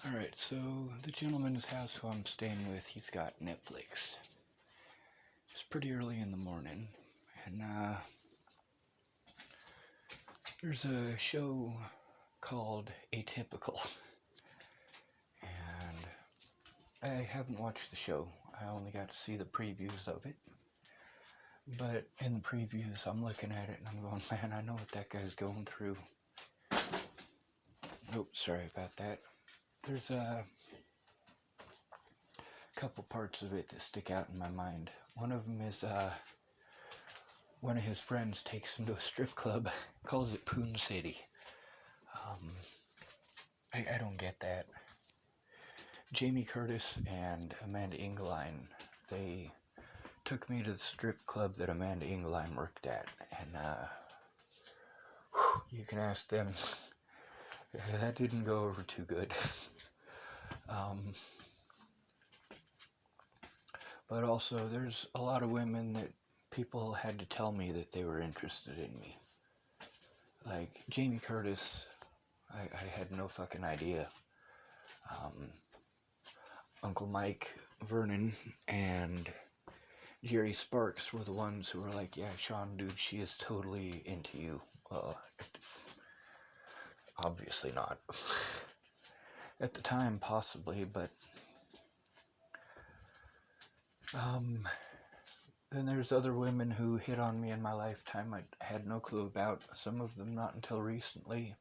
Alright, so the gentleman's house who I'm staying with, he's got Netflix. It's pretty early in the morning, and there's a show called Atypical, and I haven't watched the show. I only got to see the previews of it, but in the previews I'm looking at it and I'm going, man, I know what that guy's going through. Oh, sorry about that. There's a couple parts of it that stick out in my mind. One of them is one of his friends takes him to a strip club, calls it Poon City. I don't get that. Jamie Curtis and Amanda Ingelein, they took me to the strip club that Amanda Ingelein worked at, and you can ask them. That didn't go over too good. But also, there's a lot of women that people had to tell me that they were interested in me. Like Jamie Curtis, I had no fucking idea. Uncle Mike, Vernon, and Jerry Sparks were the ones who were like, yeah, Sean, dude, she is totally into you. Obviously not. At the time, possibly, but then there's other women who hit on me in my lifetime I had no clue about, some of them not until recently.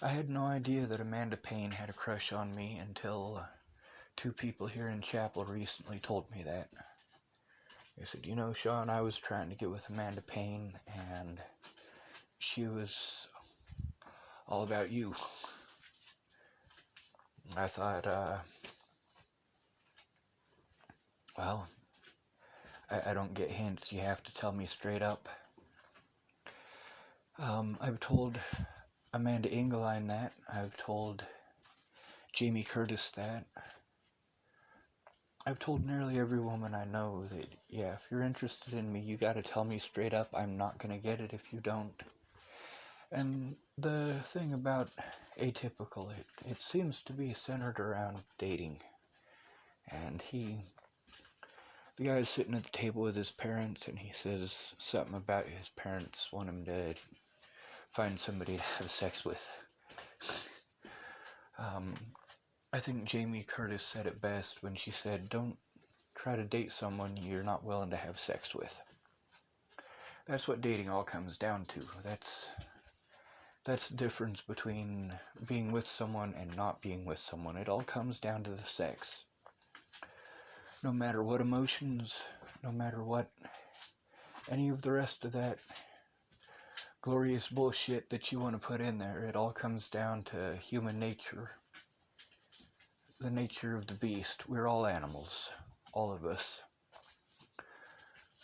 I had no idea that Amanda Payne had a crush on me until two people here in Chapel recently told me that. They said, you know, Sean, I was trying to get with Amanda Payne, and she was all about you. I thought, well, I don't get hints. You have to tell me straight up. I've told Amanda Ingelein that. I've told Jamie Curtis that. I've told nearly every woman I know that, yeah, if you're interested in me, you gotta tell me straight up. I'm not gonna get it if you don't. And the thing about Atypical, it seems to be centered around dating. And the guy's sitting at the table with his parents, and he says something about his parents want him to find somebody to have sex with. I think Jamie Curtis said it best when she said, don't try to date someone you're not willing to have sex with. That's what dating all comes down to. That's the difference between being with someone and not being with someone. It all comes down to the sex. No matter what emotions, no matter what any of the rest of that glorious bullshit that you want to put in there, it all comes down to human nature. The nature of the beast. We're all animals. All of us.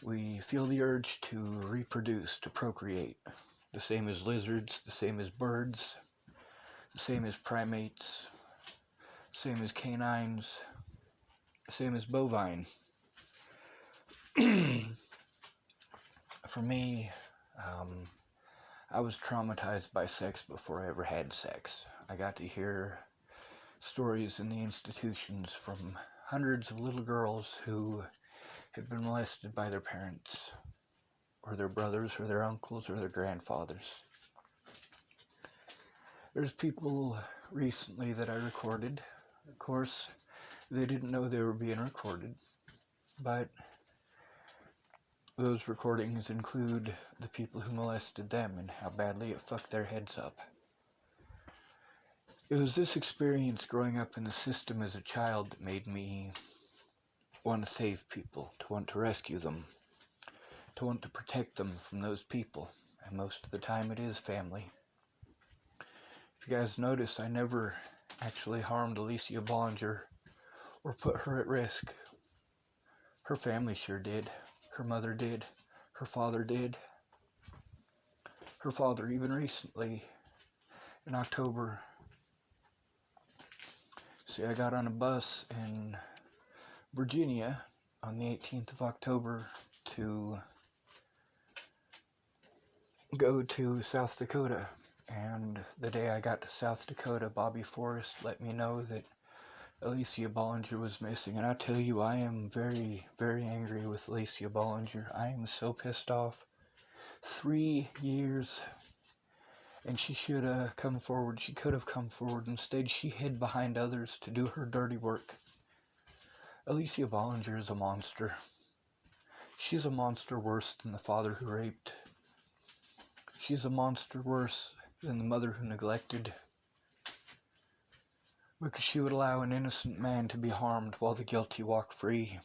We feel the urge to reproduce, to procreate. The same as lizards, the same as birds, the same as primates, same as canines, same as bovine. For me, I was traumatized by sex before I ever had sex. I got to hear stories in the institutions from hundreds of little girls who had been molested by their parents, or their brothers, or their uncles, or their grandfathers. There's people recently that I recorded. Of course, they didn't know they were being recorded, but those recordings include the people who molested them and how badly it fucked their heads up. It was this experience growing up in the system as a child that made me want to save people, to want to rescue them, to want to protect them from those people. And most of the time it is family. If you guys notice, I never actually harmed Alicia Bollinger or put her at risk. Her family sure did. Her mother did. Her father did. Her father, even recently, in October. See, I got on a bus in Virginia on the 18th of October to go to South Dakota. And the day I got to South Dakota, Bobby Forrest let me know that Alicia Bollinger was missing. And I tell you, I am very, very angry with Alicia Bollinger. I am so pissed off. 3 years. And she should have come forward. She could have come forward. Instead, she hid behind others to do her dirty work. Alicia Bollinger is a monster. She's a monster worse than the father who raped. She's a monster worse than the mother who neglected. Because she would allow an innocent man to be harmed while the guilty walk free.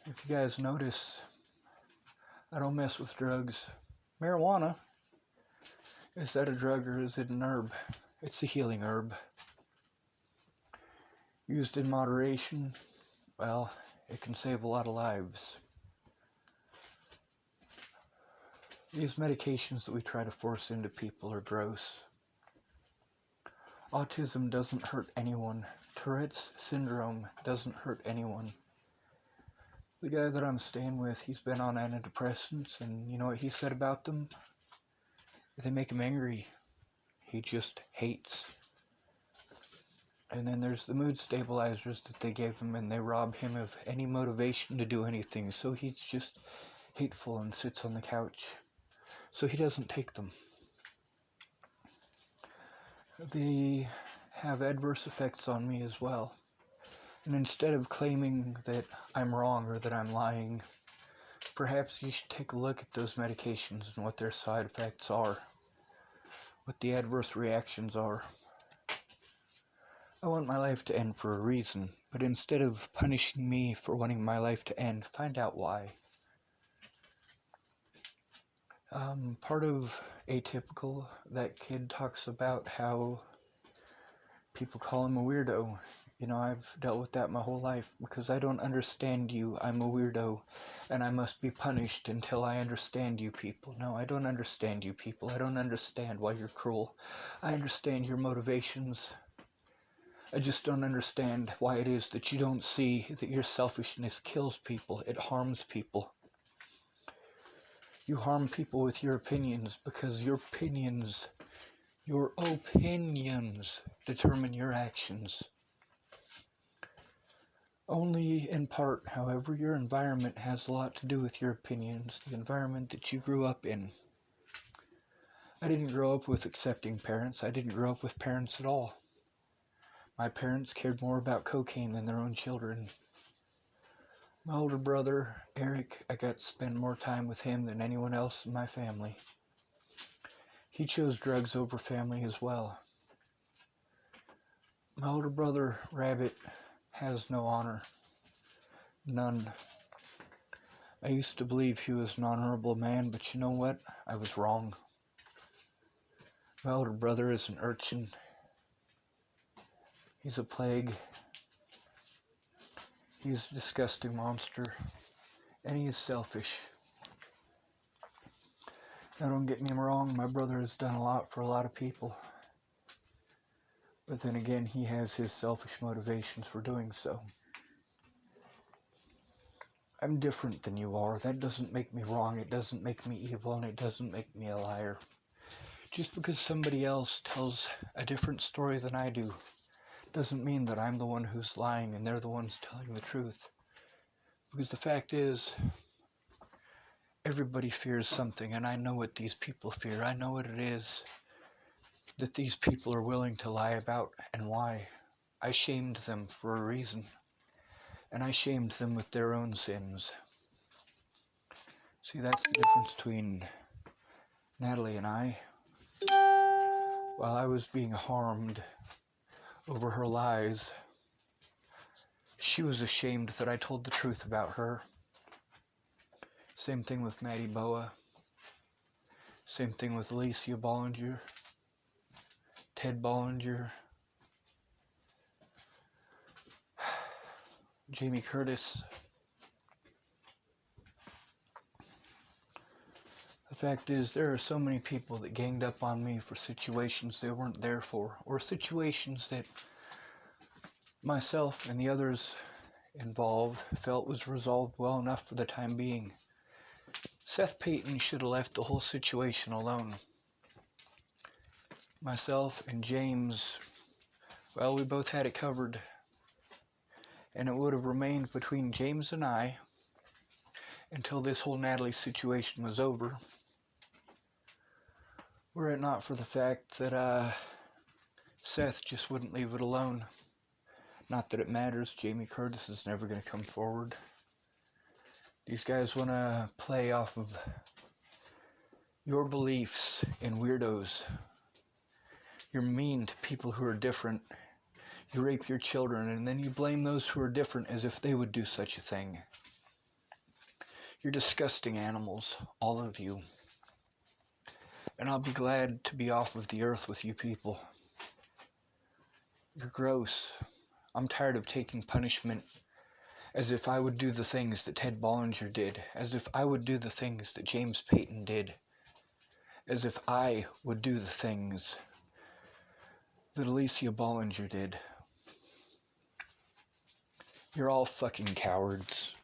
If you guys notice, I don't mess with drugs. Marijuana, is that a drug or is it an herb? It's a healing herb. Used in moderation, well, it can save a lot of lives. These medications that we try to force into people are gross. Autism doesn't hurt anyone. Tourette's syndrome doesn't hurt anyone. The guy that I'm staying with, he's been on antidepressants, and you know what he said about them? They make him angry. He just hates. And then there's the mood stabilizers that they gave him, and they rob him of any motivation to do anything. So he's just hateful and sits on the couch. So he doesn't take them. They have adverse effects on me as well. And instead of claiming that I'm wrong or that I'm lying, perhaps you should take a look at those medications and what their side effects are, what the adverse reactions are. I want my life to end for a reason, but instead of punishing me for wanting my life to end, find out why. Part of Atypical, that kid talks about how people call him a weirdo. You know, I've dealt with that my whole life. Because I don't understand you, I'm a weirdo, and I must be punished until I understand you people. No, I don't understand you people. I don't understand why you're cruel. I understand your motivations. I just don't understand why it is that you don't see that your selfishness kills people. It harms people. You harm people with your opinions because your opinions determine your actions. Only in part, however, your environment has a lot to do with your opinions, the environment that you grew up in. I didn't grow up with accepting parents. I didn't grow up with parents at all. My parents cared more about cocaine than their own children. My older brother, Eric, I got to spend more time with him than anyone else in my family. He chose drugs over family as well. My older brother, Rabbit, has no honor. None. I used to believe he was an honorable man, but you know what? I was wrong. My older brother is an urchin. He's a plague. He's a disgusting monster. And he is selfish. Now don't get me wrong, my brother has done a lot for a lot of people. But then again, he has his selfish motivations for doing so. I'm different than you are. That doesn't make me wrong. It doesn't make me evil, and it doesn't make me a liar. Just because somebody else tells a different story than I do doesn't mean that I'm the one who's lying and they're the ones telling the truth. Because the fact is, everybody fears something, and I know what these people fear. I know what it is that these people are willing to lie about and why. I shamed them for a reason, and I shamed them with their own sins. See, that's the difference between Natalie and I. While I was being harmed over her lies, she was ashamed that I told the truth about her. Same thing with Maddie Boa. Same thing with Alicia Bollinger, Ted Bollinger, Jamie Curtis. The fact is, there are so many people that ganged up on me for situations they weren't there for, or situations that myself and the others involved felt was resolved well enough for the time being. Seth Payton should have left the whole situation alone. Myself and James, well, we both had it covered. And it would have remained between James and I until this whole Natalie situation was over. Were it not for the fact that Seth just wouldn't leave it alone. Not that it matters, Jamie Curtis is never going to come forward. These guys want to play off of your beliefs in weirdos. You're mean to people who are different. You rape your children, and then you blame those who are different as if they would do such a thing. You're disgusting animals, all of you. And I'll be glad to be off of the earth with you people. You're gross. I'm tired of taking punishment as if I would do the things that Ted Bollinger did, as if I would do the things that James Payton did, as if I would do the things that Alicia Bollinger did. You're all fucking cowards.